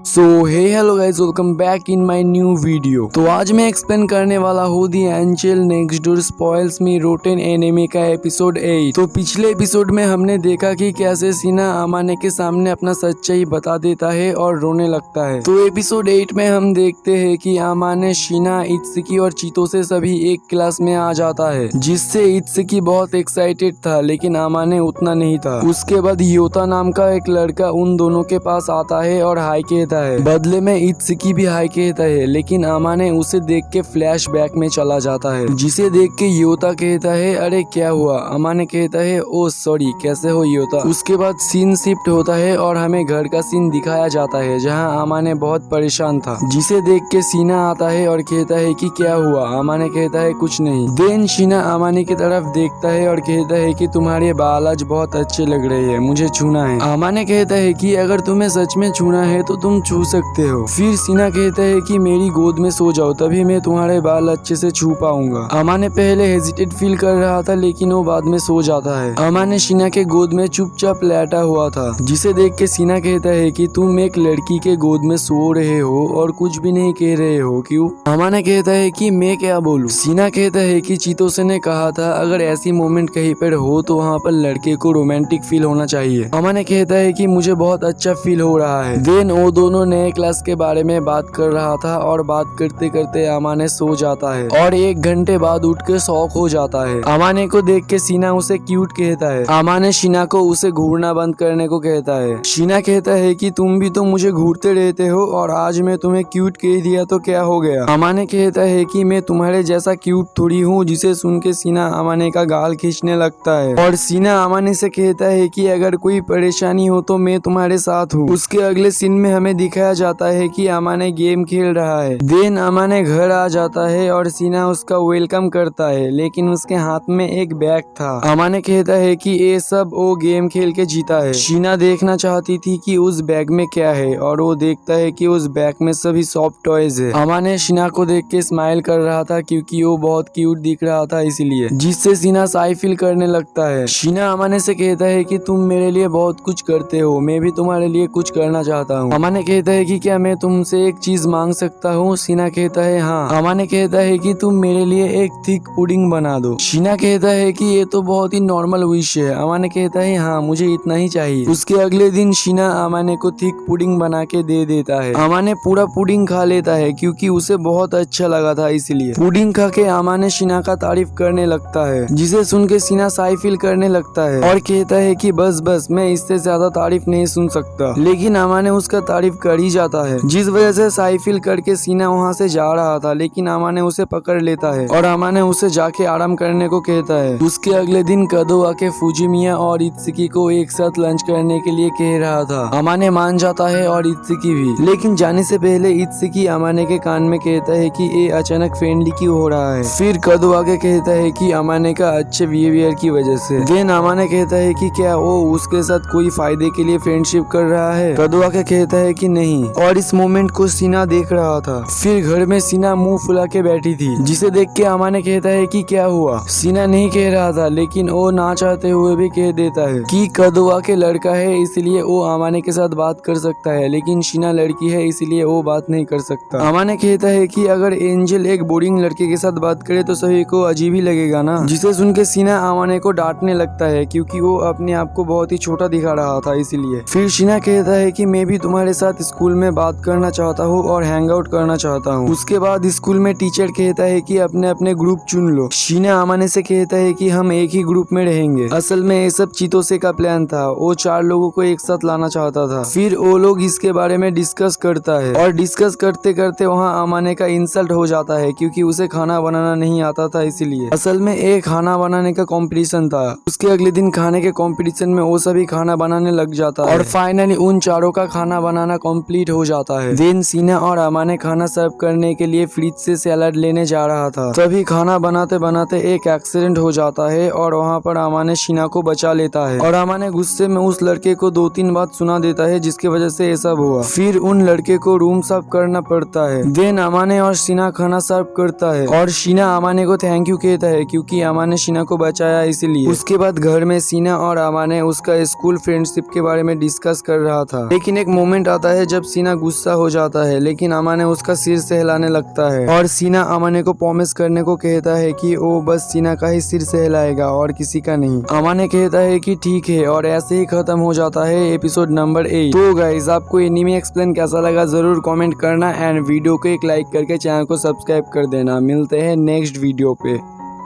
So hey hello guys, welcome back in my new video. तो आज मैं explain करने वाला हूँ the angel next door spoils me rotten anime का एपिसोड 8। तो पिछले एपिसोड में हमने देखा कि कैसे सीना अमाने के सामने अपना सच्चाई बता देता है और रोने लगता है। तो एपिसोड 8 में हम देखते हैं कि अमाने, शिना, इत्सुकी और चीतो से सभी एक क्लास में आ जाता है, जिससे इत्सुकी बहुत एक्साइटेड था, लेकिन अमाने उतना नहीं था। उसके बाद योता नाम का एक लड़का उन दोनों के पास आता है और हाय कहता है। बदले में इत्सुकी भी हाय कहता है, लेकिन अमाने उसे देख के फ्लैशबैक में चला जाता है, जिसे देख के योता कहता है अरे क्या हुआ। अमाने कहता है ओ सॉरी, कैसे हो योता। उसके बाद सीन शिफ्ट होता है और हमें घर का सीन दिखाया जाता है, जहां अमाने बहुत परेशान था, जिसे देख के सीना आता है और कहता है कि क्या हुआ। अमाने कहता है कुछ नहीं। देन शिना अमाने की तरफ देखता है और कहता है कि तुम्हारे बाल आज बहुत अच्छे लग रहे हैं, मुझे छूना है। अमाने कहता है कि अगर तुम्हें सच में छूना है तो तुम छू सकते हो। फिर सीना कहता है कि मेरी गोद में सो जाओ, तभी मैं तुम्हारे बाल अच्छे से छू पाऊंगा। अमाने पहले हेजिटेट फील कर रहा था, लेकिन वो बाद में सो जाता है। अमाने शिना के गोद में चुपचाप लेटा हुआ था, जिसे देख के सीना कहता है कि तुम एक लड़की के गोद में सो रहे हो और कुछ भी नहीं कह रहे हो, क्यों। अमाने कहता है कि मैं क्या बोलूं। सीना कहता है कि चीतोसे ने कहा था अगर ऐसी मोमेंट कहीं पर हो तो वहाँ पर लड़के को रोमांटिक फील होना चाहिए। अमाने कहता है कि मुझे बहुत अच्छा फील हो रहा है। देन वो दोनों नए क्लास के बारे में बात कर रहा था और बात करते करते अमाने सो जाता है और 1 घंटे बाद उठ के शॉक हो जाता है। अमाने को देख के सीना उसे क्यूट कहता है। अमाने शिना को उसे घूरना बंद करने को कहता है। शिना कहता है कि तुम भी तो मुझे घूरते रहते हो और आज मैं तुम्हें क्यूट कह दिया तो क्या हो गया। अमाने कहता है कि मैं तुम्हारे जैसा क्यूट थोड़ी हूँ, जिसे सुन के सीना अमाने का गाल खींचने लगता है और सीना अमाने से कहता है कि अगर कोई परेशानी हो तो मैं तुम्हारे साथ हूँ। उसके अगले सीन में हमें दिखाया जाता है कि अमाने गेम खेल रहा है। देन अमाने घर आ जाता है और सीना उसका वेलकम करता है, लेकिन उसके हाथ में एक बैग था। अमाने कहता है कि ये सब वो गेम खेल के जीता है। शीना देखना चाहती थी कि उस बैग में क्या है और वो देखता है कि उस बैग में सभी सॉफ्ट टॉयज है। अमाने शीना को देख के स्माइल कर रहा था क्योंकि वो बहुत क्यूट दिख रहा था, इसलिए, जिससे शीना शाई फील करने लगता है। शीना अमाने से कहता है कि तुम मेरे लिए बहुत कुछ करते हो, मैं भी तुम्हारे लिए कुछ करना चाहता हूँ। अमाने कहता है कि क्या मैं तुमसे एक चीज मांग सकता हूँ। शीना कहता है हाँ। अमाने कहता है कि तुम मेरे लिए एक थिक पुडिंग बना दो। शीना कहता है कि ये तो बहुत ही नॉर्मल विश है। अमाने कहता है हाँ, मुझे इतना ही चाहिए। उसके अगले दिन शीना अमाने को थिक पुडिंग बना के दे देता है। अमाने पूरा पुडिंग खा लेता है क्योंकि उसे बहुत अच्छा लगा था, इसलिए पुडिंग खा के अमाने शीना का तारीफ करने लगता है, जिसे सुन के शीना शाई फील करने लगता है और कहता है कि बस बस, मैं इससे ज्यादा तारीफ नहीं सुन सकता। लेकिन अमाने उसका तारीफ कर ही जाता है, जिस वजह से शाई फील करके सीना वहाँ से जा रहा था, लेकिन अमाने उसे पकड़ लेता है और अमाने उसे जाके आराम करने को कहता है। उसके अगले दिन कदो आके फुजिमिया और इत्सुकी को एक साथ लंच करने के लिए कह रहा था। अमाने मान जाता है और इत्सुकी भी, लेकिन जाने से पहले इत्सुकी अमाने के कान में कहता है कि ये अचानक फ्रेंडली क्यों हो रहा है। फिर कदो आके कहता है कि अमाने का अच्छे बिहेवियर की वजह से। देन अमाने कहता है कि क्या वो उसके साथ कोई फायदे के लिए फ्रेंडशिप कर रहा है। कदो आके कहता है कि नहीं, और इस मोमेंट को सीना देख रहा था। फिर घर में सीना मुंह फुला के बैठी थी, जिसे देख के अमाने कहता है कि क्या हुआ। सीना नहीं कह रहा था, लेकिन वो ना चाहते हुए भी कह देता है कि कदुआ के लड़का है, इसलिए वो अमाने के साथ बात कर सकता है, लेकिन शीना लड़की है, इसलिए वो बात नहीं कर सकता। अमाने कहता है कि अगर एंजल एक बोरिंग लड़के के साथ बात करे तो सभी को अजीब ही लगेगा ना, जिसे सुन के सीना अमाने को डांटने लगता है क्योंकि वो अपने आप को बहुत ही छोटा दिखा रहा था, इसलिए। फिर शीना कहता है कि मैं भी तुम्हारे साथ स्कूल में बात करना चाहता हूँ और हैंग आउट करना चाहता हूँ। उसके बाद स्कूल में टीचर कहता है कि अपने अपने ग्रुप चुन लो। शीना अमाने से कहता है कि हम एक ही ग्रुप में रहेंगे। असल में ये सब चीतोसे का प्लान था, वो 4 लोगों को एक साथ लाना चाहता था। फिर वो लोग इसके बारे में डिस्कस करता है और डिस्कस करते करते वहाँ अमाने का इंसल्ट हो जाता है क्योंकि उसे खाना बनाना नहीं आता था, इसीलिए। असल में एक खाना बनाने का कंपटीशन था। उसके अगले दिन खाने के कंपटीशन में वो सभी खाना बनाने लग जाता है और फाइनली उन चारों का खाना बनाना कंप्लीट हो जाता है। देन सीना और अमाने खाना सर्व करने के लिए फ्रिज से सैलड लेने जा रहा था, तभी खाना बनाते बनाते एक एक्सीडेंट हो जाता है और वहाँ पर अमाने शीना को बचा लेता है और अमाने गुस्से में उस लड़के को 2-3 बात सुना देता है, जिसकी वजह से ये सब हुआ। फिर उन लड़के को रूम साफ करना पड़ता है। देन अमाने और शीना खाना सर्व करता है और शीना अमाने को थैंक यू कहता है क्योंकि अमाने शीना को बचाया, इसलिए। उसके बाद घर में शीना और अमाने उसका स्कूल फ्रेंडशिप के बारे में डिस्कस कर रहा था, लेकिन एक मोमेंट आता है जब सीना गुस्सा हो जाता है, लेकिन अमाने उसका सिर सहलाने लगता है और सीना अमाने को प्रॉमिस करने को कहता है कि वो बस सीना का ही सिर सहलाएगा और किसी का नहीं। अमाने कहता है कि ठीक है और ऐसे ही खत्म हो जाता है एपिसोड नंबर 8। तो गाइस, आपको एनीमे एक्सप्लेन कैसा लगा जरूर कमेंट करना एंड वीडियो को एक लाइक करके चैनल को सब्सक्राइब कर देना। मिलते हैं नेक्स्ट वीडियो पे।